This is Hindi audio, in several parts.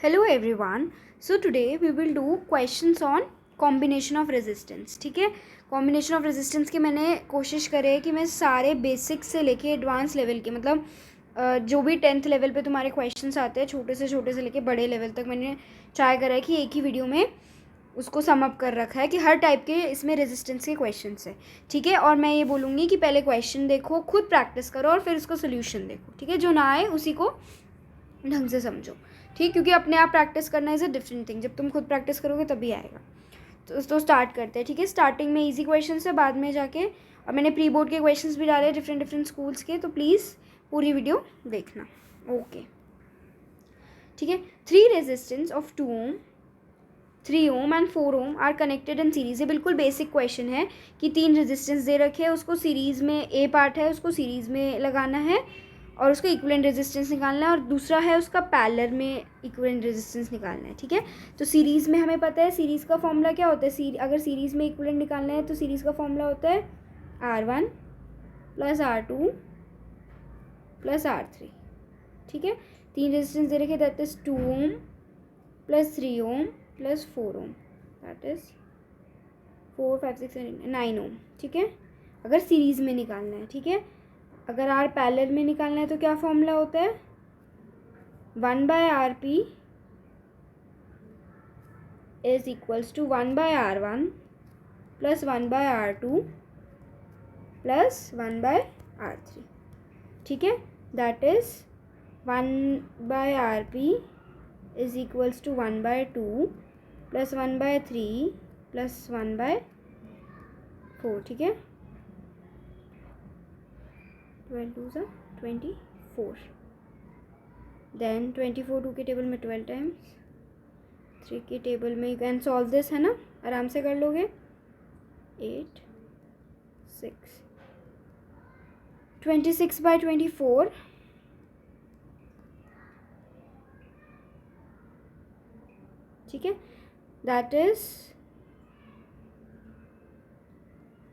Hello everyone. So today we will do questions on combination of resistance. ठीक है, कॉम्बिनेशन ऑफ रेजिस्टेंस के मैंने कोशिश करे है कि मैं सारे बेसिक से लेके एडवांस लेवल के मतलब जो भी 10th लेवल पे तुम्हारे क्वेश्चंस आते हैं छोटे से लेके बड़े लेवल तक मैंने ट्राई करा है कि एक ही वीडियो में उसको सम अप कर रखा है कि हर टाइप के इसमें रेजिस्टेंस के क्वेश्चंस है. ठीक है, और मैं ये बोलूँगी कि पहले क्वेश्चन देखो, खुद प्रैक्टिस करो और फिर उसको सोल्यूशन देखो. ठीक है, जो ना आए उसी को ढंग से समझो. ठीक, क्योंकि अपने आप प्रैक्टिस करना इज़ अ डिफरेंट थिंग. जब तुम खुद प्रैक्टिस करोगे तभी आएगा. तो स्टार्ट करते हैं. ठीक है, स्टार्टिंग में इजी क्वेश्चन है, बाद में जाके और मैंने प्री बोर्ड के क्वेश्चंस भी डाले डिफरेंट स्कूल्स के, तो प्लीज़ पूरी वीडियो देखना. ओके, ठीक है. 3 resistance of 2 ohm, 3 ohm and 4 ohm are connected in series. ये बिल्कुल बेसिक क्वेश्चन है कि 3 रेजिस्टेंस दे रखे हैं, उसको सीरीज़ में ए पार्ट है उसको सीरीज़ में लगाना है और उसका इक्विवेलेंट रेजिस्टेंस निकालना है, और दूसरा है उसका पैरेलल में इक्विवेलेंट रेजिस्टेंस निकालना है. ठीक है, तो सीरीज़ में हमें पता है सीरीज़ का फॉर्मूला क्या होता है. अगर सीरीज़ में इक्विवेलेंट निकालना है तो सीरीज़ का फॉर्मूला होता है R1 + R2 + R3. ठीक है, 3 रेजिस्टेंस दे रखे, that is 2 ohm + 3 ohm + 4 ohm, that is 4 5 6 7 9 ohm. ठीक है, अगर सीरीज़ में निकालना है. ठीक है, अगर आर पैरेलल में निकालना है तो क्या फॉर्मूला होता है 1/RP is equals to 1/R1 + 1/R2 + 1/R3. ठीक है, that is 1/RP is equals to 1/2 + 1/3 + 1/4. ठीक है, 12 2 सा 24. देन 24 2 के टेबल में 12 टाइम्स, 3 के टेबल में यू कैन सॉल्व दिस, है ना, आराम से कर लोगे. 8 6 26/24. ठीक है, that is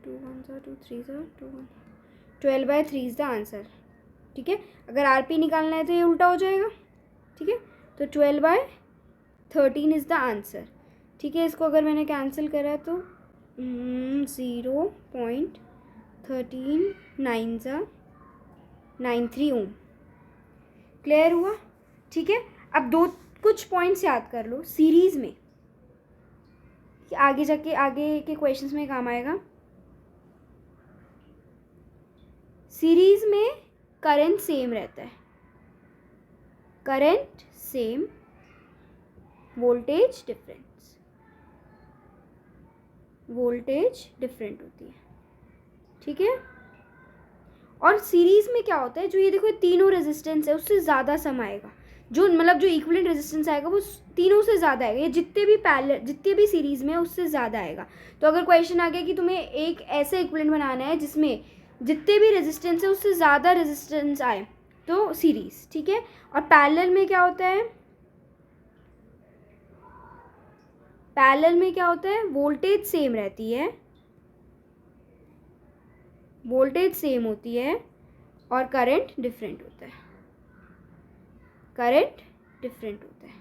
2 1 2 3 2 1 12/3 is the answer. ठीक है, अगर आरपी निकालना है तो ये उल्टा हो जाएगा. ठीक है, तो 12/13 इज़ द आंसर. ठीक है, इसको अगर मैंने कैंसिल करा तो 0.13 9 ओम. क्लियर हुआ. ठीक है, अब कुछ पॉइंट्स याद कर लो सीरीज़ में कि आगे जाके आगे के क्वेश्चंस में काम आएगा. सीरीज में करंट सेम रहता है, करंट सेम, वोल्टेज डिफरेंट होती है. ठीक है, और सीरीज में क्या होता है, जो ये देखो तीनों रेजिस्टेंस है उससे ज़्यादा सम आएगा. जो मतलब जो इक्विवेलेंट रेजिस्टेंस आएगा वो तीनों से ज़्यादा आएगा. ये जितने भी सीरीज में है उससे ज़्यादा आएगा. तो अगर क्वेश्चन आ गया कि तुम्हें एक ऐसा इक्विवेलेंट बनाना है जिसमें जितने भी रेजिस्टेंस है उससे ज़्यादा रेजिस्टेंस आए तो सीरीज. ठीक है, और पैरेलल में क्या होता है, पैरेलल में क्या होता है, वोल्टेज सेम रहती है, वोल्टेज सेम होती है और करंट डिफरेंट होता है, करंट डिफरेंट होता है.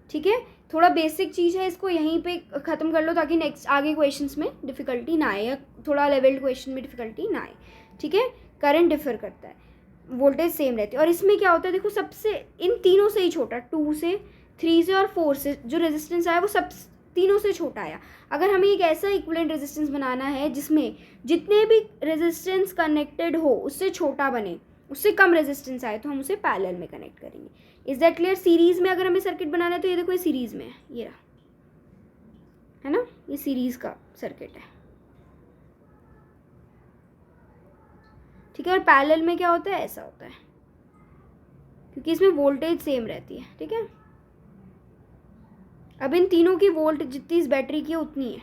ठीक है, थोड़ा बेसिक चीज़ है, इसको यहीं पे ख़त्म कर लो ताकि नेक्स्ट आगे क्वेश्चंस में डिफ़िकल्टी ना आए या थोड़ा लेवल्ड क्वेश्चन में डिफ़िकल्टी ना आए. ठीक है, करंट डिफर करता है, वोल्टेज सेम रहती है. और इसमें क्या होता है, देखो सबसे इन तीनों से ही छोटा, 2 से 3 से और 4 से जो रेजिस्टेंस आया वो सब तीनों से छोटा आया. अगर हमें एक ऐसा इक्विवेलेंट रेजिस्टेंस बनाना है जिसमें जितने भी रेजिस्टेंस कनेक्टेड हो उससे छोटा बने, उससे कम रेजिस्टेंस आए, तो हम उसे पैरेलल में कनेक्ट करेंगे. Is that clear. सीरीज़ में अगर हमें सर्किट बनाना है तो ये देखो ये सीरीज़ में है, ये रहा, है ना, ये सीरीज़ का सर्किट है. ठीक है, और पैरेलल में क्या होता है, ऐसा होता है क्योंकि इसमें वोल्टेज सेम रहती है. ठीक है, अब इन तीनों की वोल्ट जितनी इस बैटरी की उतनी है.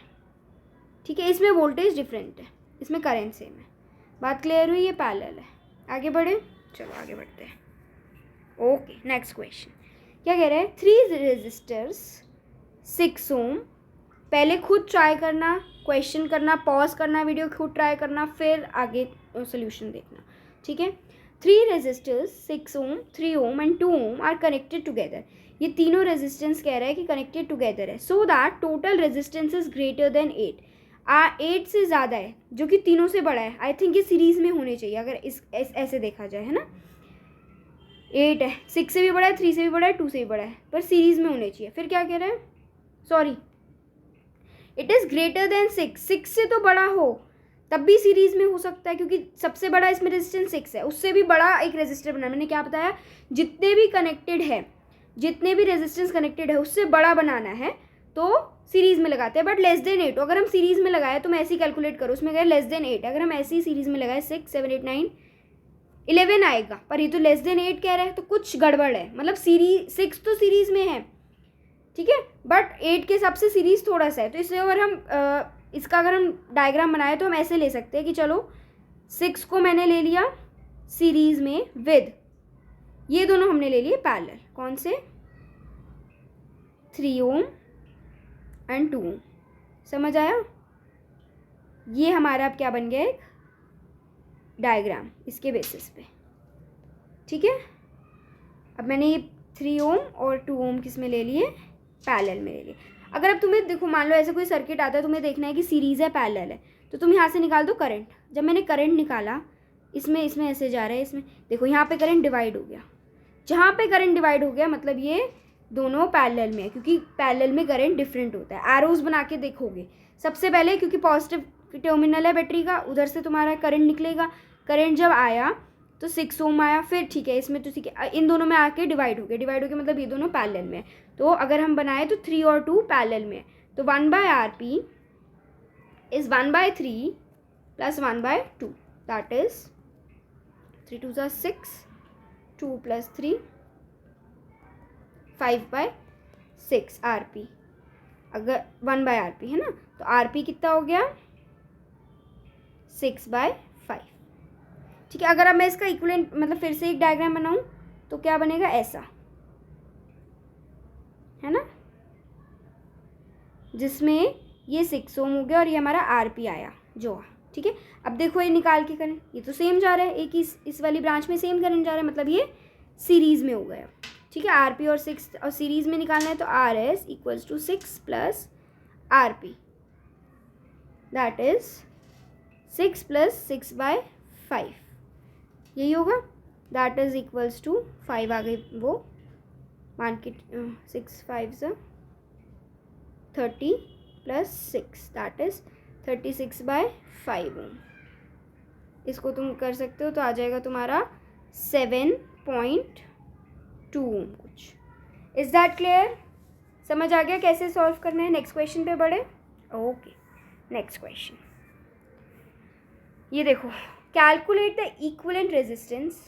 ठीक है, इसमें वोल्टेज डिफरेंट है, इसमें करंट सेम है. बात क्लियर हुई, ये पैरेलल है. आगे बढ़े, चलो आगे बढ़ते हैं. ओके, नेक्स्ट क्वेश्चन क्या कह रहा है, 3 रेजिस्टर्स 6 ओम. पहले खुद ट्राई करना, क्वेश्चन करना, पॉज करना, वीडियो खुद ट्राई करना, फिर आगे सोल्यूशन देखना. ठीक है, 3 resistors 6 ohm 3 ohm and 2 ohm are connected together. ये तीनों रेजिस्टेंस कह रहा है कि कनेक्टेड टुगेदर है, so that total resistance is greater than 8। 8 से ज़्यादा है, जो कि तीनों से बड़ा है। आई थिंक ये सीरीज़ में होने चाहिए अगर ऐसे देखा जाए, है ना। 8 है, 6 से भी बड़ा है, 3 से भी बड़ा है, 2 से भी बड़ा है, पर सीरीज़ में होने चाहिए। फिर क्या कह रहे हैं, sorry, it is greater than 6। 6 से तो बड़ा हो तब भी सीरीज़ में हो सकता है, क्योंकि सबसे बड़ा इसमें रेजिस्टेंस 6 है। उससे भी बड़ा एक रेजिस्टर बनाना, मैंने क्या बताया, जितने भी कनेक्टेड है, जितने भी रेजिस्टेंस कनेक्टेड है उससे बड़ा बनाना है तो सीरीज़ में लगाते हैं। बट लेस देन 8, अगर हम सीरीज़ में लगाए तो मैं ऐसे ही कैलकुलेट करूँ, उसमें गए लेस देन 8। अगर हम ऐसे ही सीरीज़ में लगाए 6 7 8 9 11 आएगा, पर ये तो लेस देन 8 कह रहा है, तो कुछ गड़बड़ है। मतलब 6 तो सीरीज़ में है, ठीक है, बट 8 के हिसाब से सीरीज़ थोड़ा सा है। तो इसलिए अगर हम इसका अगर हम डायग्राम बनाए तो हम ऐसे ले सकते हैं कि चलो 6 को मैंने ले लिया सीरीज़ में विद, ये दोनों हमने ले लिए पैरेलल। कौन से, 3 ओम एंड 2 ओम। समझ आया। ये हमारा अब क्या बन गया, एक डायग्राम इसके बेसिस पे, ठीक है। अब मैंने ये 3 ओम और 2 ओम किस में ले लिए, पैरेलल में ले लिए। अगर अब तुम्हें देखो, मान लो ऐसे कोई सर्किट आता है, तुम्हें देखना है कि सीरीज़ है पैरेलल है, तो तुम यहाँ से निकाल दो करंट। जब मैंने करंट निकाला, इसमें ऐसे जा रहा है, इसमें देखो यहाँ पे करंट डिवाइड हो गया। जहाँ पे करंट डिवाइड हो गया मतलब ये दोनों पैरेलल में है, क्योंकि पैरेलल में करंट डिफरेंट होता है। एरोज बना के देखोगे सबसे पहले, क्योंकि पॉजिटिव टर्मिनल है बैटरी का, उधर से तुम्हारा करंट निकलेगा। करंट जब आया तो 6 ओम आया, फिर ठीक है, इसमें तो ठीक है, इन दोनों में आके डिवाइड हो गया मतलब ये दोनों पैरेलल में है। तो अगर हम बनाए तो 3 और 2 पैरेलल में है, तो 1/RP is 1/3 plus 1/2, that is 3 2 6, 2 + 3 5/6 RP। अगर 1/RP है ना, तो RP कितना हो गया, 6/5, ठीक है। अगर अब मैं इसका इक्विवेलेंट मतलब फिर से एक डायग्राम बनाऊं तो क्या बनेगा, ऐसा, है ना, जिसमें ये 6 ओम हो गया और ये हमारा RP आया जो, ठीक है। अब देखो ये निकाल के करें, ये तो सेम जा रहा है, एक इस वाली ब्रांच में सेम करंट जा रहा है, मतलब ये सीरीज़ में हो गया, ठीक है। RP और 6 और सीरीज़ में निकालना है, तो RS = 6 + RP, दैट इज़ 6 + 6/5, यही होगा। दैट इज़ इक्वल्स टू 5 आ गई वो, मान के 6 5 30 + 6, दैट इज़ 36/5 ओम। इसको तुम कर सकते हो, तो आ जाएगा तुम्हारा 7.2 ओम कुछ। इज़ दैट क्लियर, समझ आ गया कैसे सॉल्व करना है। नेक्स्ट क्वेश्चन पे बढ़े। ओके, नेक्स्ट क्वेश्चन, ये देखो, calculate the equivalent resistance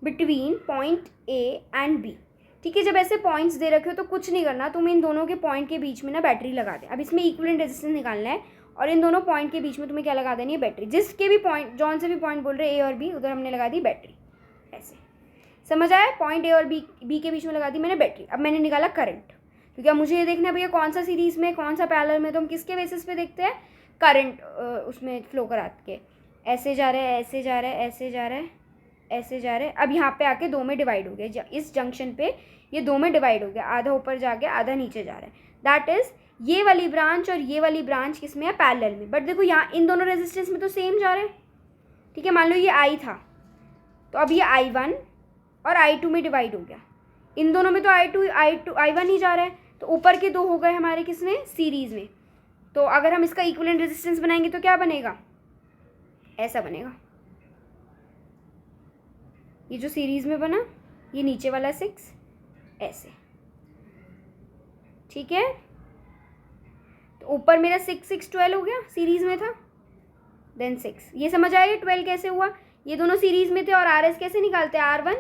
between point A and B, ठीक है। जब ऐसे पॉइंट्स दे रखे हो तो कुछ नहीं करना, तुम इन दोनों के पॉइंट के बीच में ना बैटरी लगा दे। अब इसमें इक्विवेलेंट रेजिस्टेंस निकालना है और इन दोनों पॉइंट के बीच में तुम्हें क्या लगा देनी है, बैटरी। जिसके भी पॉइंट, जौन से भी पॉइंट बोल रहे A और B, उधर हमने लगा दी बैटरी, ऐसे। समझ आया, पॉइंट A और B के बीच में लगा दी मैंने बैटरी। अब मैंने निकाला करंट, क्योंकि अब मुझे ये देखना है भैया कौन सा सीरीज़ में कौन सा पैरेलल में, तो हम किसके बेसिस पे देखते हैं, करंट उसमें फ्लो करा के, ऐसे जा रहा है, ऐसे जा रहा है, ऐसे जा रहा है, ऐसे जा रहा है। अब यहाँ पे आके 2 में डिवाइड हो गया, इस जंक्शन पे ये 2 में डिवाइड हो गया, आधा ऊपर जा गया, आधा नीचे जा रहा है। दैट इज़ ये वाली ब्रांच और ये वाली ब्रांच किस में है, पैरेलल में। बट देखो यहाँ इन दोनों रेजिस्टेंस में तो सेम जा रहा है, ठीक है। मान लो ये I था, तो अब ये I1 और I2 में डिवाइड हो गया। इन दोनों में तो I1 ही जा रहा है, तो ऊपर के 2 हो गए हमारे किस में, सीरीज़ में। तो अगर हम इसका इक्विवेलेंट रेजिस्टेंस बनाएंगे तो क्या बनेगा, ऐसा बनेगा। ये जो सीरीज़ में बना, ये नीचे वाला 6 ऐसे, ठीक है। तो ऊपर मेरा 6 6 12 हो गया, सीरीज़ में था, देन 6। ये समझ आया 12 कैसे हुआ, ये दोनों सीरीज़ में थे। और RS कैसे निकालते हैं, R1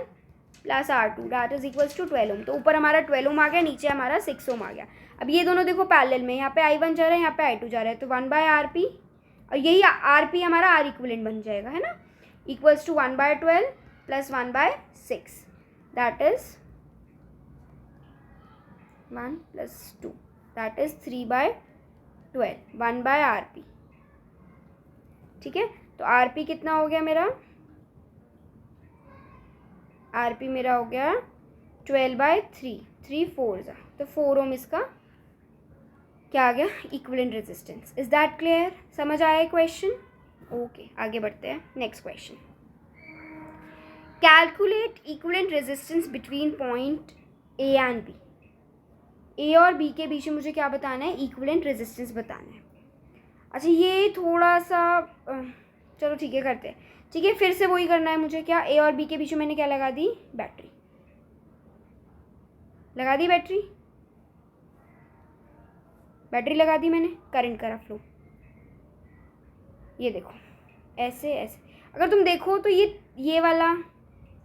+ R2, that is equals to 12 ohm. तो ऊपर हमारा 12 ओम आ गया, नीचे हमारा 6 ओम आ गया। अब ये दोनों देखो पैरेलल में, यहाँ पे I1 जा रहा है, यहाँ पे I2 जा रहा है, तो 1/RP, और यही RP हमारा R इक्विवेलेंट बन जाएगा, है ना, equals to 1/12 + 1/6, that is 1 + 2, that is 3/12, 1/RP, ठीक है। तो RP कितना हो गया मेरा, आर पी मेरा हो गया 12/3, 3 4 तो 4 ओम इसका क्या आ गया, equivalent resistance. Is that clear? समझ आया क्वेश्चन? ओके, आगे बढ़ते हैं। Next question, calculate equivalent resistance between point A and B. A और बी के बीच में मुझे क्या बताना है, इक्विवेलेंट रेजिस्टेंस बताना है। अच्छा, ये थोड़ा सा चलो ठीक है करते हैं। ठीक है, फिर से वही करना है मुझे। क्या, ए और बी के बीच में मैंने क्या लगा दी, बैटरी लगा दी, बैटरी लगा दी मैंने, करंट करा फ्लो। ये देखो ऐसे ऐसे, अगर तुम देखो तो ये वाला,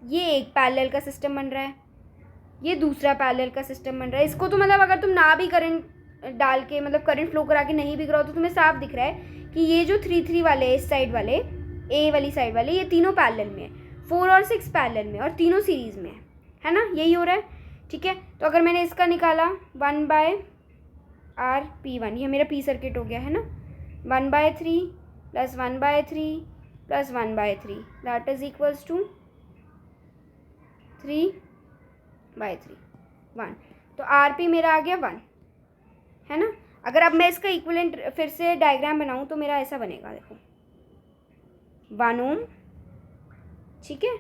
ये एक पैरेलल का सिस्टम बन रहा है, ये दूसरा पैरेलल का सिस्टम बन रहा है। इसको तो मतलब अगर तुम ना भी करंट डाल के, मतलब करंट फ्लो करा के नहीं भी कराओ तो तुम्हें साफ दिख रहा है कि ये जो 3 वाले इस साइड वाले, ए वाली साइड वाले, ये तीनों पैरेलल में है, 4 और 6 पैरेलल में, और तीनों सीरीज में है ना, यही हो रहा है। ठीक है, तो अगर मैंने इसका निकाला 1/RP1, ये मेरा पी सर्किट हो गया है ना, 1/3 + 1/3 + 1/3 दैट इज इक्वल्स टू 3/3 1। तो आरपी मेरा आ गया 1 है ना। अगर अब मैं इसका इक्विवेलेंट फिर से डायग्राम बनाऊं तो मेरा ऐसा बनेगा, देखो 1 ओम। ठीक है,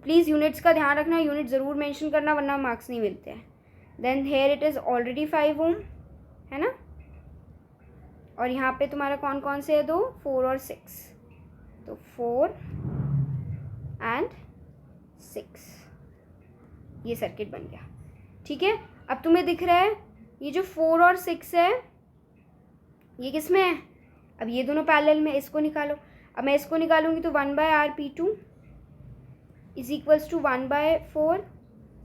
प्लीज़ यूनिट्स का ध्यान रखना, यूनिट ज़रूर मेंशन करना वरना मार्क्स नहीं मिलते हैं। Then here it is already 5 ohm है ना, और यहाँ पे तुम्हारा कौन कौन से है, 2 4 और 6, तो 4 एंड 6 ये सर्किट बन गया। ठीक है, अब तुम्हें दिख रहा है ये जो 4 और 6 है ये किस में है, अब ये दोनों पैरेलल में, इसको निकालो। अब मैं इसको निकालूंगी तो 1/RP2 इज इक्वल्स टू 1/4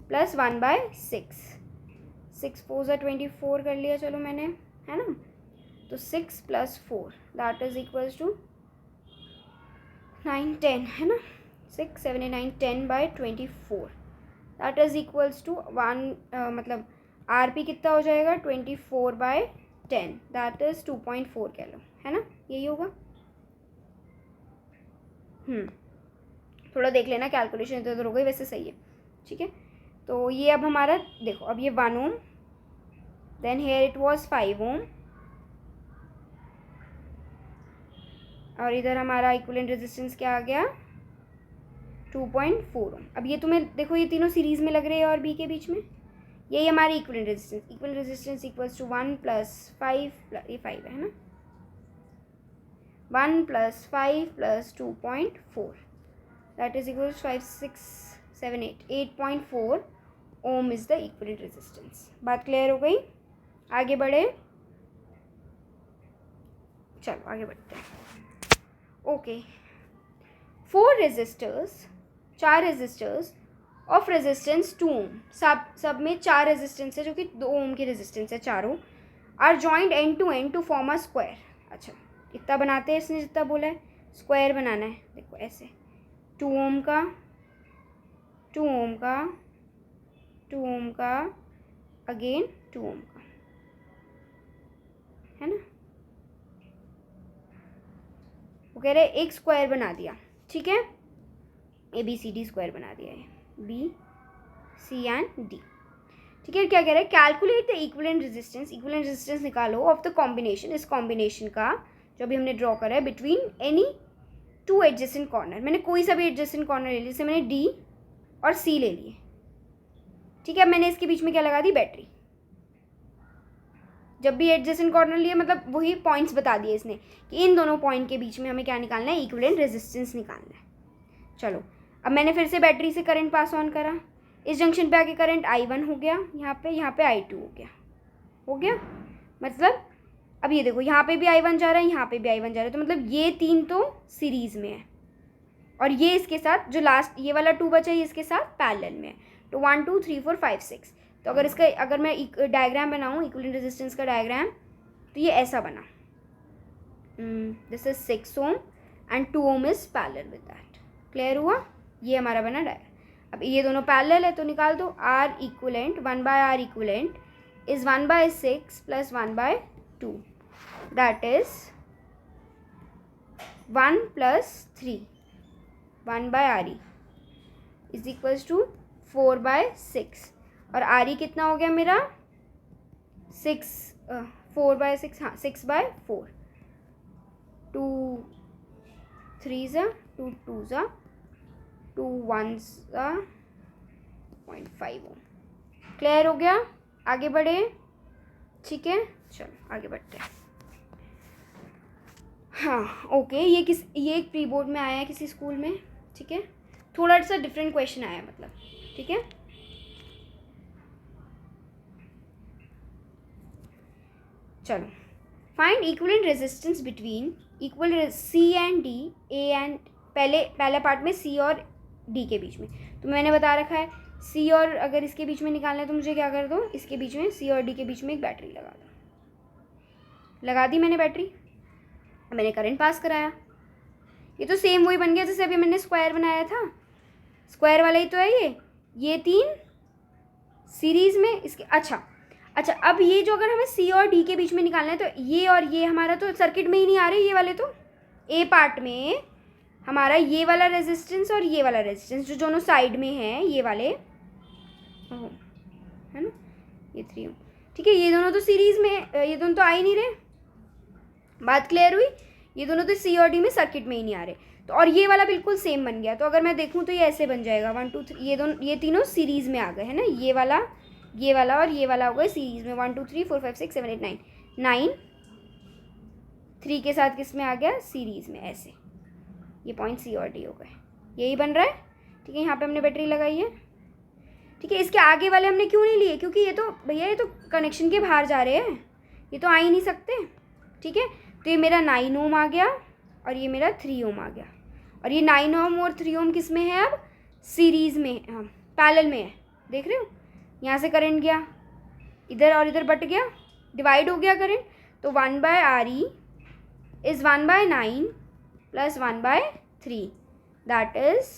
+ 1/6, 6 4 = 24 कर लिया चलो मैंने, है ना। तो 6 + 4 दैट इज इक्वल्स टू 9 10 है ना, 6 7 8 9 10/24 दैट इज इक्वल्स टू 1, मतलब आरपी कितना हो जाएगा, 24/10 दैट इज 2.4 कह लो, है ना, यही होगा। थोड़ा देख लेना, कैलकुलेशन इधर उधर हो गई, वैसे सही है। ठीक है, तो ये अब हमारा देखो, अब ये 1 ओम, देन हेयर इट वाज 5 ओम, और इधर हमारा इक्विवेलेंट रेजिस्टेंस क्या आ गया, 2.4 ओम। अब ये तुम्हें देखो, ये तीनों सीरीज में लग रहे हैं और बी के बीच में, यही हमारी equivalent resistance. Equivalent resistance equals to 1 + 5 ये 5 है ना, 1 + 5 + 2.4 that is equals 5 6 7 8 8.4 ohm is the equivalent resistance. बात क्लियर हो गई? आगे बढ़े, चलो आगे बढ़ते हैं। Okay, 4 resistors, 4 resistors of resistance 2 ohm, सब में 4 रेजिस्टेंस है जो कि 2 ओम की रेजिस्टेंस है चारों, are joint end to end to form a square. अच्छा, इतना बनाते हैं, इसने जितना बोला है स्क्वायर बनाना है, देखो ऐसे 2 ओम का 2 ओम का 2 ओम का अगेन 2 ओम का, है ना। वो कह रहे एक स्क्वायर बना दिया, ठीक है, ABCD स्क्वायर बना दिया है, BC एंड D। ठीक है, क्या कह रहा है, calculate the equivalent resistance, equivalent resistance निकालो ऑफ द कॉम्बिनेशन, इस कॉम्बिनेशन का जो अभी हमने ड्रॉ करा है, बिटवीन एनी 2 एडजेसेंट कॉर्नर। मैंने कोई सा भी एडजेसेंट कॉर्नर ले लिया, जैसे मैंने D और C ले लिए। ठीक है, अब मैंने इसके बीच में क्या लगा दी, बैटरी। जब भी एडजेसेंट कॉर्नर लिए मतलब वही पॉइंट्स बता दिए इसने कि इन दोनों पॉइंट के बीच में हमें क्या निकालना है, इक्विवेलेंट रेजिस्टेंस निकालना है। चलो, अब मैंने फिर से बैटरी से करंट पास ऑन करा, इस जंक्शन पे आके करंट I1 हो गया, यहाँ पे I2 हो गया। मतलब अब ये देखो, यहाँ पे भी I1 जा रहा है, यहाँ पे भी I1 जा रहा है, तो मतलब ये 3 तो सीरीज में है, और ये इसके साथ जो लास्ट ये वाला 2 बचा है, ये इसके साथ पैरेलल में है। तो 1 2 3 4 5 6, तो अगर मैं डायग्राम बनाऊँ, इक्विवेलेंट रेजिस्टेंस का डायग्राम, तो ये ऐसा बना, this is 6 ohm and 2 ohm is parallel with that. Clear हुआ? ये हमारा बना डायग्राम। अब ये दोनों पैरेलल है तो निकाल दो, R equivalent 1/R equivalent is 1/6 + 1/2 that is 1 + 3 1/RE is equals to 4/6 और आर ई कितना हो गया मेरा 4/6, हाँ 6/4, 2 3 ज़ा 2 2 ज़ा 2 1 ज़ा 0.5 ओम। क्लियर हो गया? आगे बढ़े, ठीक है, चलो आगे बढ़ते हैं। हाँ ओके, ये एक प्री बोर्ड में आया है किसी स्कूल में, ठीक है, थोड़ा सा डिफरेंट क्वेश्चन आया मतलब, ठीक है। चलो, find equivalent resistance between equal C and D, A and पहले पार्ट में सी और डी के बीच में, तो मैंने बता रखा है सी और अगर इसके बीच में निकालना है तो मुझे क्या कर दो, इसके बीच में सी और डी के बीच में एक बैटरी लगा दो। लगा दी मैंने बैटरी, मैंने करंट पास कराया। ये तो सेम वही बन गया जैसे अभी मैंने स्क्वायर बनाया था, स्क्वायर वाला ही तो है ये 3 सीरीज में इसके। अच्छा, अब ये जो अगर हमें सी और डी के बीच में निकालना है तो ये और ये हमारा तो सर्किट में ही नहीं आ रहे, ये वाले तो ए पार्ट में हमारा ये वाला रेजिस्टेंस और ये वाला रेजिस्टेंस जो दोनों साइड में है, ये वाले है ना, ये 3 ठीक है, ये दोनों तो सीरीज में, ये दोनों तो आ ही नहीं रहे। बात क्लियर हुई? ये दोनों तो सी और डी में सर्किट में ही नहीं आ रहे, तो और ये वाला बिल्कुल सेम बन गया। तो अगर मैं देखूँ तो ये ऐसे बन जाएगा 1 2 3, ये तीनों सीरीज़ में आ गए है ना, ये वाला और ये वाला हो गए सीरीज़ में, 1 2 3 4 5 6 7 8 9 3 के साथ किस में आ गया, सीरीज़ में, ऐसे ये पॉइंट सी और डी हो गए, यही बन रहा है, ठीक है। यहाँ पे हमने बैटरी लगाई है, ठीक है। इसके आगे वाले हमने क्यों नहीं लिए, क्योंकि ये तो भैया ये तो कनेक्शन के बाहर जा रहे हैं, ये तो आ ही नहीं सकते, ठीक है। तो ये मेरा 9 ओम आ गया और ये मेरा 3 ओम आ गया, और ये 9 ओम और 3 ओम किस में है, अब सीरीज़ में, हाँ पैरेलल में है, देख रहे हो। यहाँ से करंट गया इधर और इधर बट गया, डिवाइड हो गया करंट, तो 1/RE is 1/9 plus 1/3, that is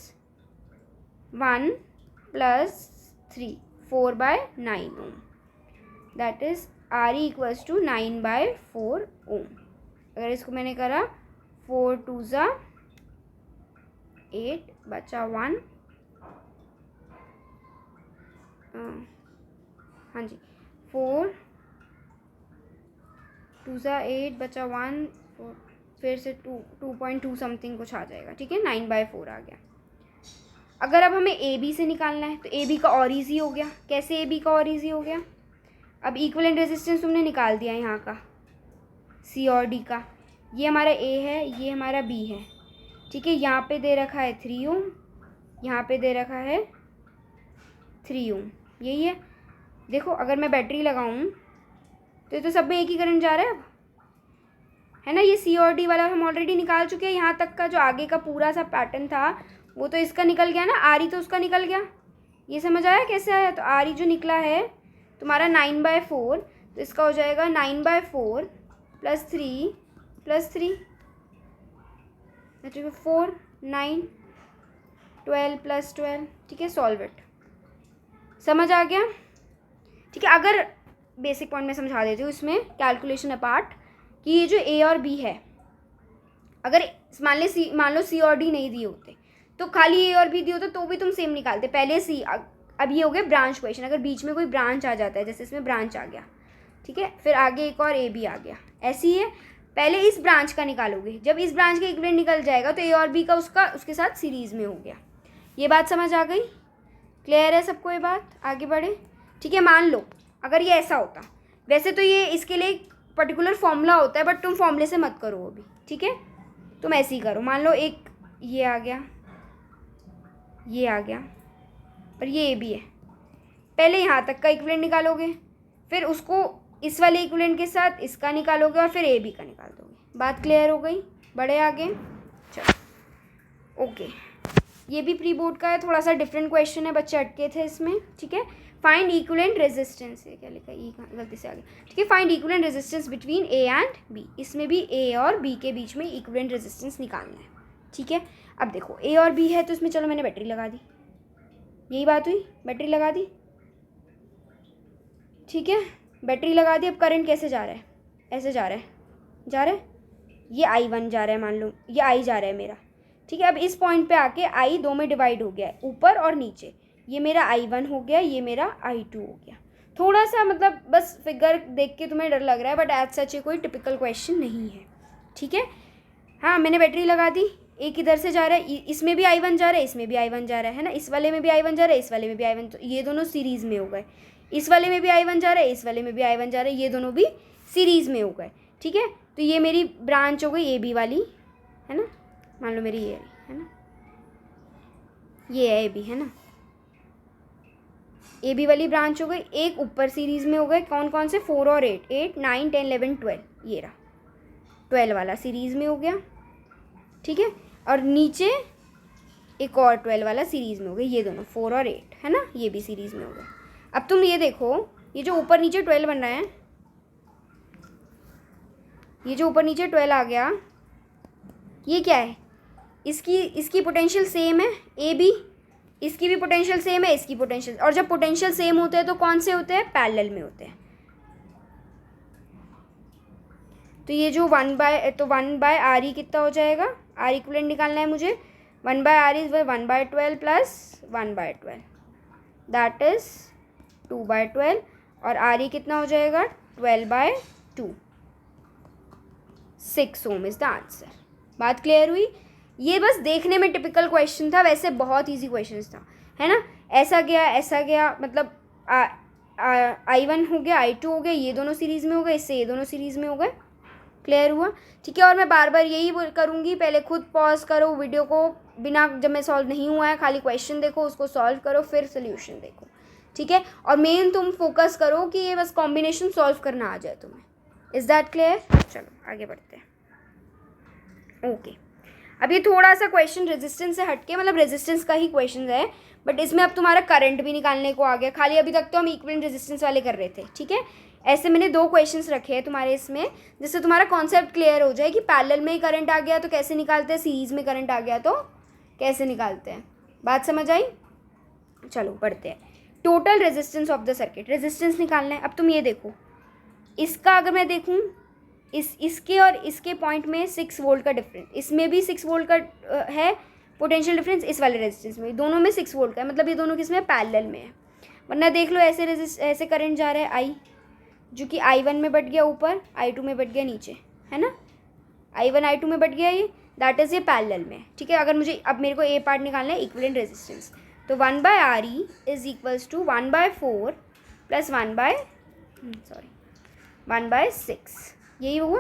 1 + 3 4/9 ohm, that is RE equals to 9/4 ohm. अगर इसको मैंने करा 4 2 ज़ा 8 बचा 1, हाँ जी 4 2 ज़ा 8 बचा 1, फिर से 2.2 समथिंग कुछ आ जाएगा, ठीक है, 9/4 आ गया। अगर अब हमें ए बी से निकालना है तो ए बी का और ईजी हो गया। कैसे ए बी का और ईजी हो गया, अब इक्विवेलेंट रेजिस्टेंस तुमने निकाल दिया यहाँ का सी और डी का, ये हमारा ए है, ये हमारा बी है, ठीक है। यहाँ पे दे रखा है 3 ओम, यहाँ पे दे रखा है 3 ओम, यही है। देखो अगर मैं बैटरी लगाऊं तो ये तो सब में एक ही करंट जा रहा है अब, है ना। ये सी और डी वाला हम ऑलरेडी निकाल चुके हैं, यहाँ तक का जो आगे का पूरा सा पैटर्न था वो तो इसका निकल गया ना, आर ई तो उसका निकल गया। ये समझ आया कैसे आया, तो आर ई जो निकला है तुम्हारा 9/4, तो इसका हो जाएगा 9/4 + 3 + 3 4 9 12 + 12, ठीक है। सॉल्व इट, समझ आ गया, ठीक है। अगर बेसिक पॉइंट में समझा देती हूँ इसमें कैलकुलेशन अपार्ट, कि ये जो ए और बी है, अगर मान लो सी और डी नहीं दिए होते तो खाली ए और बी दिए होते तो भी तुम सेम निकालते, पहले सी। अब ये हो गया ब्रांच क्वेश्चन, अगर बीच में कोई ब्रांच आ जाता है, जैसे इसमें ब्रांच आ गया, ठीक है, फिर आगे एक और ए बी आ गया, ऐसी है। पहले इस ब्रांच का निकालोगे, जब इस ब्रांच का इक्विवेलेंट निकल जाएगा तो ए और बी का उसके साथ सीरीज़ में हो गया। ये बात समझ आ गई, क्लियर है सबको ये बात? आगे बढ़े, ठीक है। मान लो अगर ये ऐसा होता, वैसे तो ये इसके लिए एक पर्टिकुलर फॉर्मूला होता है, बट तुम फॉर्मूले से मत करो अभी, ठीक है, तुम ऐसे ही करो। मान लो एक ये आ गया, ये आ गया और ये भी है, पहले यहाँ तक का इक्विवेलेंट निकालोगे, फिर उसको इस वाले इक्विवेलेंट के साथ इसका निकालोगे और फिर ए बी का निकाल दोगे। बात क्लियर हो गई? बढ़े आगे, चलो ओके। ये भी प्री बोर्ड का है, थोड़ा सा डिफरेंट क्वेश्चन है, बच्चे अटके थे इसमें, ठीक है। फाइंड इक्विवेलेंट रेजिस्टेंस, ये क्या लिखा है, ये गलती से आ गया, ठीक है। Find equivalent resistance between A and B, इसमें भी ए और बी के बीच में इक्विवेलेंट रेजिस्टेंस निकालना है, ठीक है। अब देखो ए और बी है तो इसमें चलो मैंने बैटरी लगा दी, यही बात हुई, बैटरी लगा दी, ठीक है, बैटरी लगा दी। अब करंट कैसे जा रहा है, ऐसे जा रहा है, ये I1 जा रहा है, मान लो ये I जा रहा है मेरा, ठीक है। अब इस पॉइंट पे आके आई दो में डिवाइड हो गया है, ऊपर और नीचे। ये मेरा I1 हो गया, ये मेरा I2 हो गया। थोड़ा सा मतलब बस फिगर देख के तुम्हें डर लग रहा है, बट एज सच ये कोई टिपिकल क्वेश्चन नहीं है, ठीक है। हाँ, मैंने बैटरी लगा दी, एक इधर से जा रहा है, इसमें भी I1 जा रहा है, इसमें भी I1 जा रहा है ना, इस वाले में भी I1 जा रहा है, इस वाले में भी I1, तो ये दोनों सीरीज़ में हो गए। इस वाले में भी I1 जा रहा है, इस वाले में भी I1 जा रहा है, ये दोनों भी सीरीज़ में हो गए, ठीक है। तो ये मेरी ब्रांच हो गई AB वाली, है ना, मान लो मेरी ये है ना, ये है AB, है ना, AB वाली ब्रांच हो गई। एक ऊपर सीरीज़ में हो गए, कौन कौन से, 4 और 8, 8 9 10 11 12, ये रहा 12 वाला सीरीज़ में हो गया, ठीक है। और नीचे एक और 12 वाला सीरीज़ में हो गया, ये दोनों 4 और 8, है ना, ये भी सीरीज़ में हो गया। अब तुम ये देखो, ये जो ऊपर नीचे 12 बन रहा है, ये जो ऊपर नीचे 12 आ गया, ये क्या है, इसकी पोटेंशियल सेम है AB, इसकी भी पोटेंशियल सेम है, इसकी पोटेंशियल, और जब पोटेंशियल सेम होते हैं तो कौन से होते हैं, पैरेलल में होते हैं। तो ये जो 1/RE कितना हो जाएगा, R इक्विवेलेंट निकालना है मुझे, 1/RE is 1/12 plus 1/12, that is 2/12, और RE कितना हो जाएगा, 12/2, 6 ओम इज द आंसर। बात क्लियर हुई। ये बस देखने में टिपिकल क्वेश्चन था, वैसे बहुत इजी क्वेश्चन था, है ना। ऐसा गया मतलब I1 हो गया, I2 हो गया, ये दोनों सीरीज़ में हो गए, इससे ये दोनों सीरीज़ में हो गए। क्लियर हुआ, ठीक है। और मैं बार बार यही करूँगी, पहले खुद पॉज करो वीडियो को, बिना जब मैं सॉल्व नहीं हुआ है, खाली क्वेश्चन देखो, उसको सॉल्व करो, फिर सोल्यूशन देखो, ठीक है। और मेन तुम फोकस करो कि ये बस कॉम्बिनेशन सॉल्व करना आ जाए तुम्हें। Is that clear? चलो आगे बढ़ते हैं। ओके, अब ये थोड़ा सा क्वेश्चन रेजिस्टेंस से हटके, मतलब रेजिस्टेंस का ही क्वेश्चन है, बट इसमें अब तुम्हारा करंट भी निकालने को आ गया। खाली अभी तक तो हम इक्विवेलेंट रेजिस्टेंस वाले कर रहे थे, ठीक है। ऐसे मैंने 2 क्वेश्चंस रखे हैं तुम्हारे इसमें, जिससे तुम्हारा कॉन्सेप्ट क्लियर हो जाए कि पैरेलल में ही करंट आ गया तो कैसे निकालते हैं, सीरीज में करंट आ गया तो कैसे निकालते हैं। बात समझ आई? चलो बढ़ते हैं। Total resistance of the circuit, resistance निकालना है। अब तुम ये देखो, इसका अगर मैं देखूँ, इसके और इसके पॉइंट में 6 वोल्ट का डिफरेंस, इसमें भी 6 वोल्ट का है पोटेंशियल डिफरेंस, इस वाले रेजिस्टेंस में, दोनों में 6 वोल्ट का है, मतलब ये दोनों किसमें, पैरेलल में है। वरना देख लो ऐसे करंट जा रहा है I, जो कि I1 में बट गया ऊपर, I2 में बट गया नीचे, है ना, I1 I2 में बट गया, ये दैट इज़ ये पैरेलल में, ठीक है। अगर मुझे अब मेरे को ए पार्ट निकालना है, इक्विवेलेंट रेजिस्टेंस, तो 1/RE is equals to 1/4 plus 1/6, यही हुआ,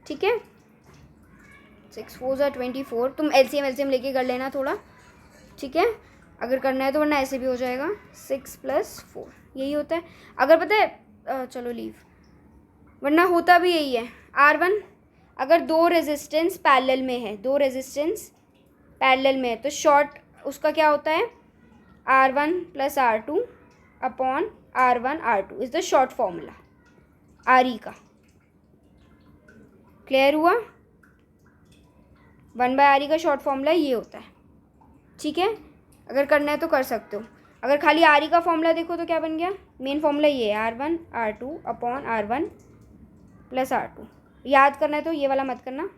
ठीक है। 6 4 ज़ा 24, तुम LCM लेके कर लेना थोड़ा, ठीक है, अगर करना है तो, वरना ऐसे भी हो जाएगा, 6 + 4 यही होता है। अगर पता है चलो लीव, वरना होता भी यही है। R1 अगर 2 रेजिस्टेंस पैरेलल में है, 2 रेजिस्टेंस पैरेलल में है, तो शॉर्ट उसका क्या होता है, R1 + R2 upon R1 R2 is the short formula RE का। क्लियर हुआ? 1/RE का शॉर्ट फॉर्मूला ये होता है, ठीक है। अगर करना है तो कर सकते हो। अगर खाली RE का फॉर्मूला देखो तो क्या बन गया, मेन फॉर्मूला ये है, R1 R2 upon R1 + R2। याद करना है तो ये वाला मत करना।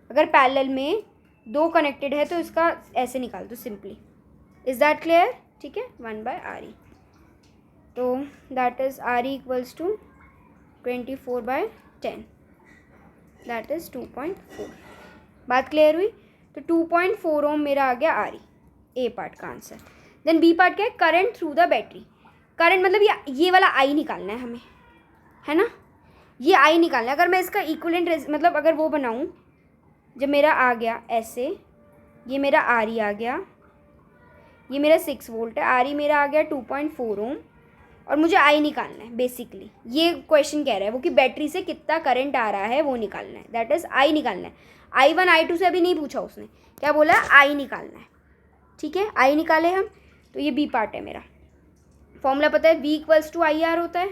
अगर पैरेलल में 2 कनेक्टेड है तो इसका ऐसे निकाल दो सिंपली। Is that clear? ठीक है, 1/RE, तो that is RE equals to 24/10, that is 2.4। बात क्लियर हुई? तो 2.4 ओम मेरा आ गया RE, ए पार्ट का आंसर। देन बी पार्ट क्या है, current through the battery. Current मतलब ये वाला I निकालना है हमें, है ना, ये I निकालना है। अगर मैं इसका इक्विवेलेंट मतलब अगर वो बनाऊँ, जब मेरा आ गया ऐसे, ये मेरा RE आ गया, ये मेरा 6 वोल्ट है, RE मेरा आ गया 2.4 ओम, और मुझे I निकालना है बेसिकली। ये क्वेश्चन कह रहा है वो कि बैटरी से कितना करंट आ रहा है वो निकालना है, दैट इज़ I निकालना है। I1 I2 से अभी नहीं पूछा उसने, क्या बोला है, I निकालना है, ठीक है। I निकाले हम, तो ये बी पार्ट है मेरा। फॉर्मूला पता है, V इक्वल्स टू IR होता है,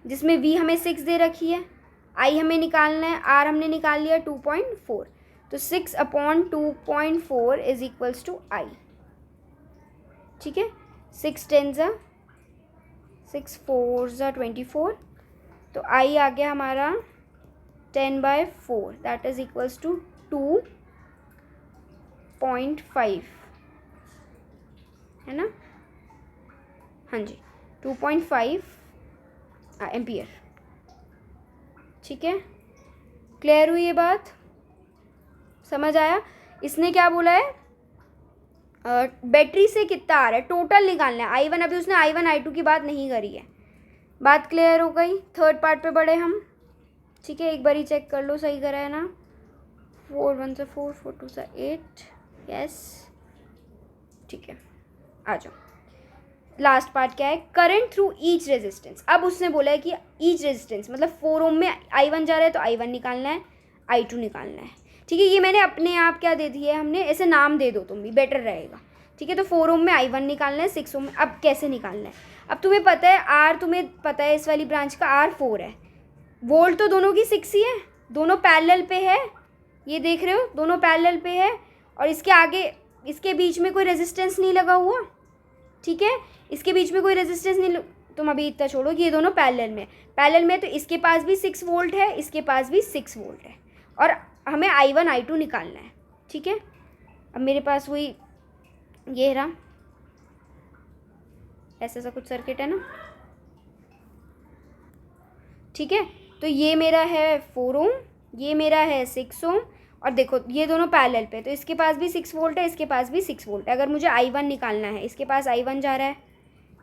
जिसमें V हमें 6 दे रखी है, I हमें निकालना है, R हमने निकाल लिया 2.4, तो 6 upon 2.4 is equals to I, ठीक है। 6 10 ज़ा 6 4 ज़ा 24, तो I आ गया हमारा 10/4, दैट इज़ इक्वल्स टू 2.5 है ना, हाँ जी 2.5 एम्पियर। ठीक है, क्लियर हुई ये बात, समझ आया। इसने क्या बोला है, बैटरी से कितना आ रहा है टोटल निकालना है, I1। अभी उसने I1 I2 की बात नहीं करी है। बात क्लियर हो गई। थर्ड पार्ट पे बढ़े हम। ठीक है, एक बार ही चेक कर लो सही करा है ना। 4 1 से 4 4 2 से 8, यस ठीक है, आ जाओ। लास्ट पार्ट क्या है, करंट थ्रू ईच रेजिस्टेंस। अब उसने बोला है कि ईच रेजिस्टेंस मतलब 4 ओम में I1 जा रहा है तो I1 निकालना है, I2 निकालना है। ठीक है, ये मैंने अपने आप क्या दे दी है, हमने ऐसे नाम दे दो तुम भी, बेटर रहेगा। ठीक है, तो 4 ओम में I1 निकालना है, 6 ओम में। अब कैसे निकालना है, अब तुम्हें पता है R, तुम्हें पता है इस वाली ब्रांच का R 4 है, वोल्ट तो दोनों की 6 ही है, दोनों पैरेलल पे है, ये देख रहे हो दोनों पैरेलल पे है, और इसके आगे इसके बीच में कोई रेजिस्टेंस नहीं लगा हुआ। ठीक है, इसके बीच में कोई रेजिस्टेंस नहीं, तुम अभी इतना छोड़ो कि ये दोनों पैरेलल में तो इसके पास भी 6 वोल्ट है, इसके पास भी 6 वोल्ट है, और हमें I1 I2 निकालना है। ठीक है, अब मेरे पास वही ये रहा, ऐसा कुछ सर्किट है ना। ठीक है, तो ये मेरा है 4 ओम, ये मेरा है 6 ओम, और देखो ये दोनों पैरेलल पे, तो इसके पास भी 6 वोल्ट है, इसके पास भी 6 वोल्ट है। अगर मुझे I1 निकालना है, इसके पास I1 जा रहा है,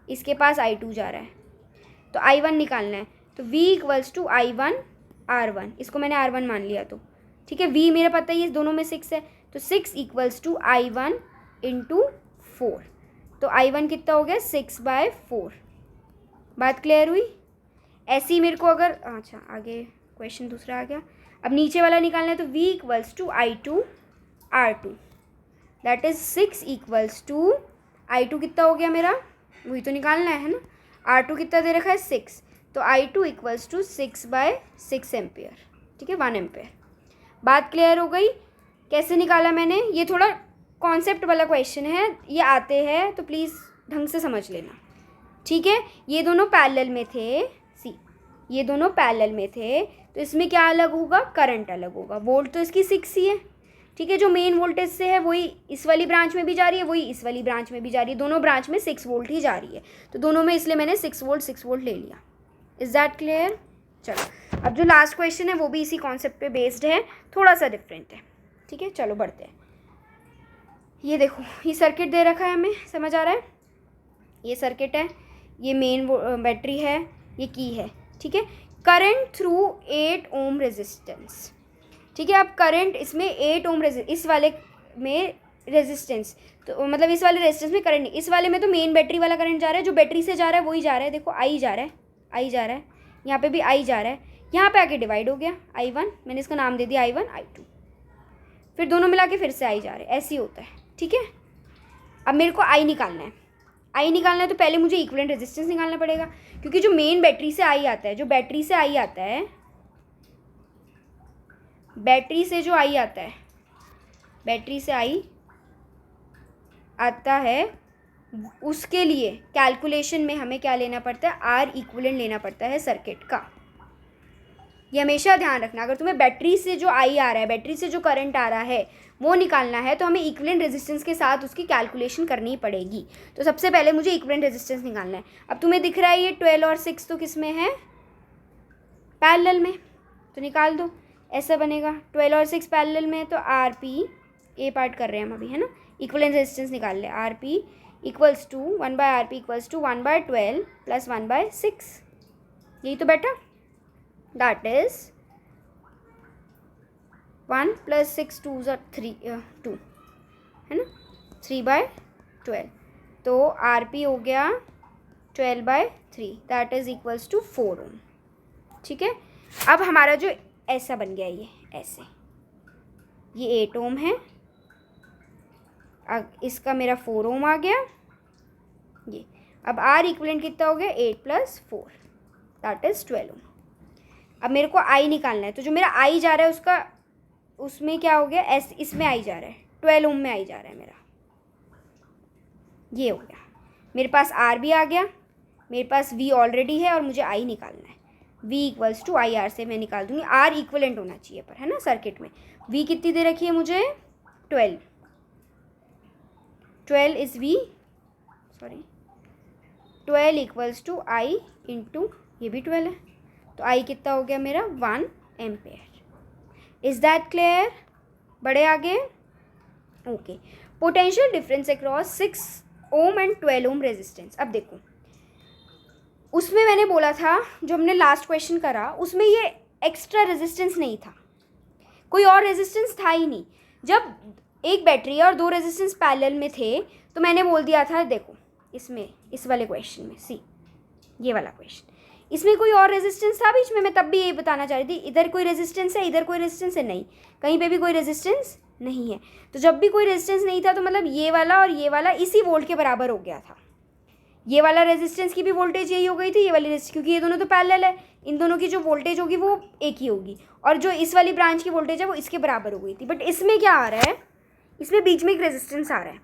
इसके पास I2 जा रहा है, तो I1 निकालना है, तो V = I1 R1, इसको मैंने R1 मान लिया। तो ठीक है, V मेरा पता ही है, दोनों में 6 है, तो 6 = I1 × 4, तो I1 कितना हो गया 6/4। बात क्लियर हुई। ऐसे ही मेरे को अगर, अच्छा आगे क्वेश्चन दूसरा आ गया। अब नीचे वाला निकालना है, तो V = I2 R2, that is 6 = I2 कितना हो गया मेरा, वही तो निकालना है ना। R2 कितना दे रखा है 6, तो I2 = 6/6 एम्पियर। ठीक है, 1 एम्पियर। बात क्लियर हो गई। कैसे निकाला मैंने, ये थोड़ा कॉन्सेप्ट वाला क्वेश्चन है, ये आते हैं तो प्लीज़ ढंग से समझ लेना। ठीक है, ये दोनों पैरेलल में थे, ये दोनों पैरेलल में थे, तो इसमें क्या अलग होगा, करंट अलग होगा। वोल्ट तो इसकी 6 ही है। ठीक है, जो मेन वोल्टेज से है वही इस वाली ब्रांच में भी जा रही है, वही इस वाली ब्रांच में भी जा रही है, दोनों ब्रांच में 6 वोल्ट ही जा रही है, तो दोनों में इसलिए मैंने 6 वोल्ट ले लिया। Is that clear. चलो, अब जो लास्ट क्वेश्चन है वो भी इसी कॉन्सेप्ट पे बेस्ड है, थोड़ा सा डिफरेंट है। ठीक है, चलो बढ़ते हैं। ये देखो, ये सर्किट दे रखा है हमें, समझ आ रहा है, ये सर्किट है, ये मेन बैटरी है, ये की है। ठीक है, करंट थ्रू 8 ओम रेजिस्टेंस। ठीक है, अब करंट इसमें 8 ओम इस वाले में रेजिस्टेंस, तो मतलब इस वाले रेजिस्टेंस में करंट नहीं, इस वाले में तो मेन बैटरी वाला करंट जा रहा है, जो बैटरी से जा रहा है वही जा रहा है। देखो I जा रहा है, I जा रहा है, यहाँ पे भी I जा रहा है, यहाँ पे आके डिवाइड हो गया I1, मैंने इसका नाम दे दिया I1 I2, फिर दोनों मिला के फिर से I जा रहे हैं, ऐसे ही होता है। ठीक है, अब मेरे को I निकालना है, I निकालना है तो पहले मुझे इक्विवेलेंट रेजिस्टेंस निकालना पड़ेगा, क्योंकि जो मेन बैटरी से I आता है, जो बैटरी से I आता है, बैटरी से जो I आता है, बैटरी से I आता है, उसके लिए कैलकुलेशन में हमें क्या लेना पड़ता है, R इक्विवेलेंट लेना पड़ता है सर्किट का। ये हमेशा ध्यान रखना, अगर तुम्हें बैटरी से जो I आ रहा है, बैटरी से जो करंट आ रहा है वो निकालना है, तो हमें इक्विवेलेंट रेजिस्टेंस के साथ उसकी कैलकुलेशन करनी पड़ेगी। तो सबसे पहले मुझे इक्विवेलेंट रेजिस्टेंस निकालना है। अब तुम्हें दिख रहा है ये 12 और 6 तो किस में है, पैरेलल में, तो निकाल दो, ऐसा बनेगा। 12 और 6 पैरेलल में है, तो RP, ए पार्ट कर रहे हैं हम अभी, है ना, इक्विवेलेंट रेजिस्टेंस निकाल ले। RP = 1/RP = 1/12 + 1/6, यही तो बेटा, दैट इज 1 + 6 2 2 है ना, 3/12, तो RP हो गया 12/3, दैट इज = 4 ओम। ठीक है, अब हमारा जो ऐसा बन गया, ये ऐसे, ये 8 ओम है, अब इसका मेरा 4 ओम आ गया ये। अब R इक्विवेलेंट कितना हो गया, 8 + 4, दैट इज 12 ओम। अब मेरे को I निकालना है, तो जो मेरा I जा रहा है उसका, उसमें क्या हो गया, इसमें I जा रहा है, 12 ओम में I जा रहा है मेरा, ये हो गया। मेरे पास R भी आ गया, मेरे पास V ऑलरेडी है, और मुझे I निकालना है। V equals to I R से मैं निकाल दूंगी, R इक्वलेंट होना चाहिए पर, है ना, सर्किट में। V कितनी दे रखी है मुझे, 12 is V, sorry 12 equals to I into ये भी 12 है, तो I कितना हो गया मेरा 1 एम्पेयर। Is that clear? बढ़े आगे। Okay, potential difference across 6 ohm and 12 ohm resistance. अब देखो, उसमें मैंने बोला था, जो हमने लास्ट क्वेश्चन करा उसमें ये एक्स्ट्रा रेजिस्टेंस नहीं था, कोई और रेजिस्टेंस था ही नहीं। जब एक बैटरी और 2 रेजिस्टेंस पैरेलल में थे तो मैंने बोल दिया था, देखो इसमें, इस वाले क्वेश्चन में, सी ये वाला क्वेश्चन, इसमें कोई और रेजिस्टेंस था बीच में, मैं तब भी यही बताना चाह रही थी, इधर कोई रेजिस्टेंस है, इधर कोई रेजिस्टेंस है, नहीं, कहीं पे भी कोई रेजिस्टेंस नहीं है। तो जब भी कोई रेजिस्टेंस नहीं था तो मतलब ये वाला और ये वाला इसी वोल्ट के बराबर हो गया था। ये वाला रेजिस्टेंस की भी वोल्टेज यही हो गई थी, ये वाली रेजिस्टेंस, क्योंकि ये दोनों तो पैरेलल है, इन दोनों की जो वोल्टेज होगी वो एक ही होगी, और जो इस वाली ब्रांच की वोल्टेज है वो इसके बराबर हो गई थी। बट इसमें क्या आ रहा है, इसमें बीच में एक रेजिस्टेंस आ रहा है,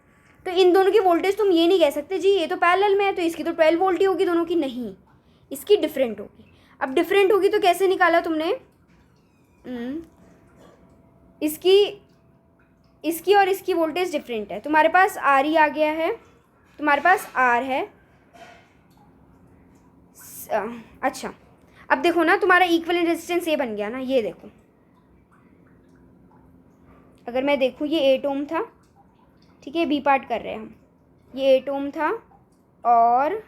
तो इन दोनों की वोल्टेज तुम ये नहीं कह सकते जी ये तो पैरेलल में है तो इसकी तो 12 वोल्ट ही होगी दोनों की, नहीं, इसकी डिफरेंट होगी। अब डिफरेंट होगी तो कैसे निकाला तुमने, इसकी और इसकी वोल्टेज डिफरेंट है, तुम्हारे पास आर ही आ गया है, तुम्हारे पास आर है। अच्छा, अब देखो ना, तुम्हारा इक्विवेलेंट रेजिस्टेंस ये बन गया ना, ये देखो, अगर मैं देखूँ ये 8 ओम था, ठीक है, बी पार्ट कर रहे हैं हम, ये 8 ओम था और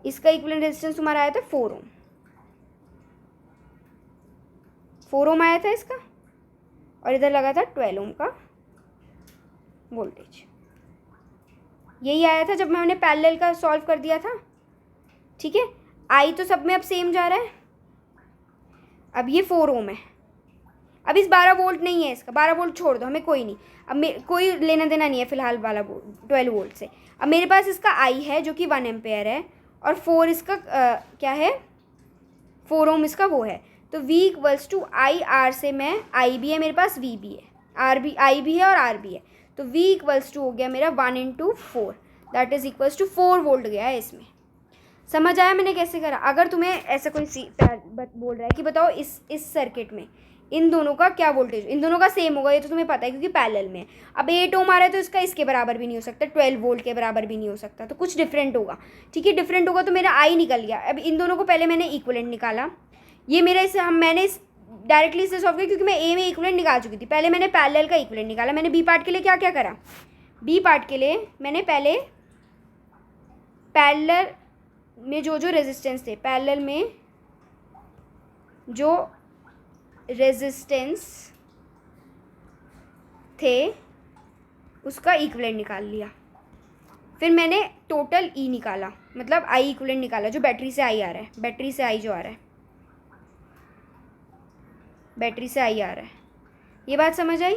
इसका इक्विवेलेंट रेजिस्टेंस तुम्हारा आया था 4 ओम, 4 ओम आया था इसका, और इधर लगा था 12 ओम का वोल्टेज। यही आया था जब मैंने पैरेलल का सॉल्व कर दिया था, ठीक है। आई तो सब में अब सेम जा रहा है। अब ये 4 ओम है, अब इस 12 वोल्ट नहीं है, इसका 12 वोल्ट छोड़ दो, हमें कोई नहीं, अब कोई लेना देना नहीं है फिलहाल वाला 12 वोल्ट से। अब मेरे पास इसका आई है जो कि 1 एम्पेयर है, और 4 इसका क्या है, 4 ओम इसका वो है, तो V equals to I R से मैं, आई भी है मेरे पास, V भी है, आर भी, आई भी है और आर भी है, तो V इक्वल्स टू हो गया मेरा 1 into 4, that is equals to 4 volt गया है इसमें। समझ आया मैंने कैसे करा? अगर तुम्हें ऐसा कोई बोल रहा है कि बताओ इस सर्किट में इन दोनों का क्या वोल्टेज, इन दोनों का सेम होगा, ये तो तुम्हें पता है क्योंकि पैरेलल में है। अब 8 ओम आ रहा है तो इसका इसके बराबर भी नहीं हो सकता, 12 वोल्ट के बराबर भी नहीं हो सकता, तो कुछ डिफरेंट होगा, ठीक है, डिफरेंट होगा तो मेरा आई निकल गया। अब इन दोनों को पहले मैंने इक्विवेलेंट निकाला, ये मेरा इसे मैंने डायरेक्टली इससे सॉल्व किया क्योंकि मैं ए में इक्विवेलेंट निकाल चुकी थी। पहले मैंने पैरेलल का इक्विवेलेंट निकाला, मैंने बी पार्ट के लिए क्या क्या करा, बी पार्ट के लिए मैंने पहले पैरेलल में जो रेजिस्टेंस थे, पैरेलल में जो रेजिस्टेंस थे उसका इक्विवेलेंट निकाल लिया, फिर मैंने टोटल ई निकाला, मतलब आई इक्विवेलेंट निकाला, जो बैटरी से आई आ रहा है, बैटरी से आई जो आ रहा है, बैटरी से आई आ रहा है, ये बात समझ आई,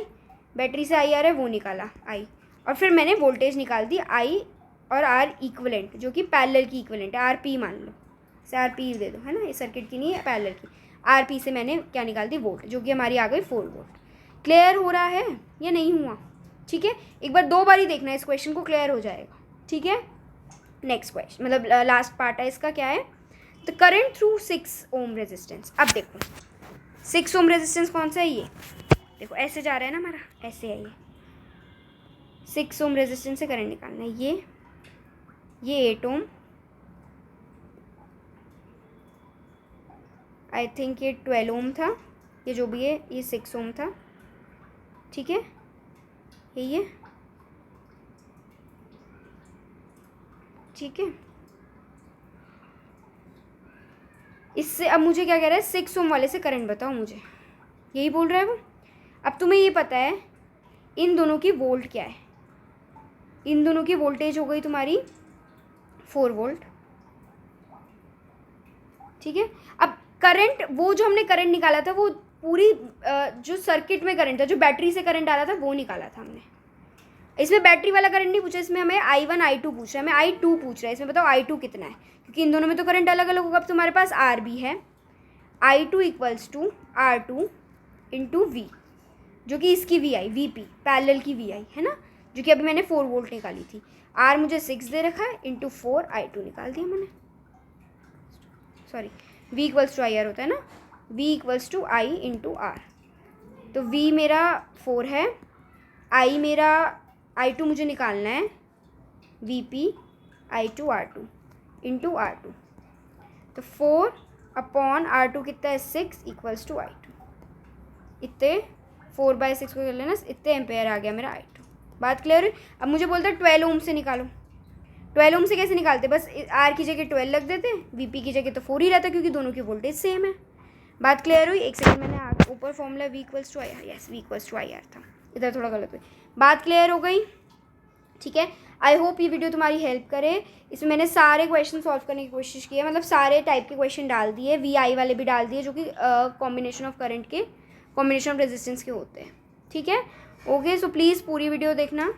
बैटरी से आई आ रहा है वो निकाला आई, और फिर मैंने वोल्टेज निकाल दी आई और आर इक्विवेलेंट जो कि पैरेलल की इक्विवेलेंट है, आर पी मान लो, इसे आर पी दे दो, है ना, ये सर्किट की नहीं है, पैरेलल की, आर पी से मैंने क्या निकाल दी, वोल्ट, जो कि हमारी आ गई 4 वोल्ट। क्लियर हो रहा है या नहीं हुआ? ठीक है, एक बार 2 बार ही देखना है इस क्वेश्चन को, क्लियर हो जाएगा, ठीक है। नेक्स्ट क्वेश्चन, मतलब लास्ट पार्ट है इसका, क्या है, the current through 6 ohm resistance. अब देखो 6 ओम रेजिस्टेंस कौन सा है, ये देखो ऐसे जा रहा है ना हमारा, ऐसे है ये 6 ओम रेजिस्टेंस से करंट निकालना है, ये 8 ओम, आई थिंक ये 12 ओम था, ये जो भी है ये 6 ओम था, ठीक है, ये ठीक है। इससे अब मुझे क्या कह रहा है, 6 ओम वाले से करंट बताओ मुझे, यही बोल रहा है वो। अब तुम्हें ये पता है इन दोनों की वोल्ट क्या है, इन दोनों की वोल्टेज हो गई तुम्हारी 4 वोल्ट, ठीक है। अब करंट, वो जो हमने करंट निकाला था वो पूरी जो सर्किट में करंट था, जो बैटरी से करंट आ रहा था वो निकाला था हमने। इसमें बैटरी वाला करंट नहीं पूछा, इसमें हमें I1 I2 पूछ रहा है, हमें I2 पूछ रहा है, इसमें बताओ I2 कितना है, क्योंकि इन दोनों में तो करंट अलग अलग होगा। अब तुम्हारे पास R भी है, I2 equals to R2 into V, जो कि इसकी VI VP पैरेलल की VI है ना, जो कि अभी मैंने 4 वोल्ट निकाली थी। R मुझे 6 दे रखा है, इंटू 4 I2 निकाल दिया मैंने, sorry V equals to I R होता है ना, V equals to I into R. तो V मेरा 4 है, I मेरा I2 मुझे निकालना है, VP I2 R2 into R2। तो 4 अपॉन R2 कितना है 6 इक्वल्स टू I2। इतने 4/6 को कर लेना, इतने एम्पेयर आ गया मेरा I2। बात क्लियर है? अब मुझे बोलता है 12 ओम से निकालो। 12 ओम से कैसे निकालते? बस R की जगह 12 लग देते, VP की जगह तो 4 ही रहता क्योंकि दोनों की वोल्टेज सेम है। बात क्लियर हुई? एक सेकंड, मैंने ऊपर formula V equals to I R, yes V equals to I R था, इधर थोड़ा गलत हुई। बात क्लियर हो गई? ठीक है, आई होप ये वीडियो तुम्हारी हेल्प करे। इसमें मैंने सारे क्वेश्चन सॉल्व करने की कोशिश की है, मतलब सारे टाइप के क्वेश्चन डाल दिए, VI वाले भी डाल दिए जो कि कॉम्बिनेशन ऑफ करंट के, कॉम्बिनेशन ऑफ रेजिस्टेंस के होते हैं। ठीक है, ओके। सो प्लीज़ पूरी वीडियो देखना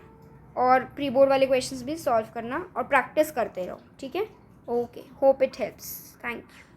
और प्री बोर्ड वाले क्वेश्चंस भी सॉल्व करना और प्रैक्टिस करते रहो। ठीक है, okay, hope it helps, thank you.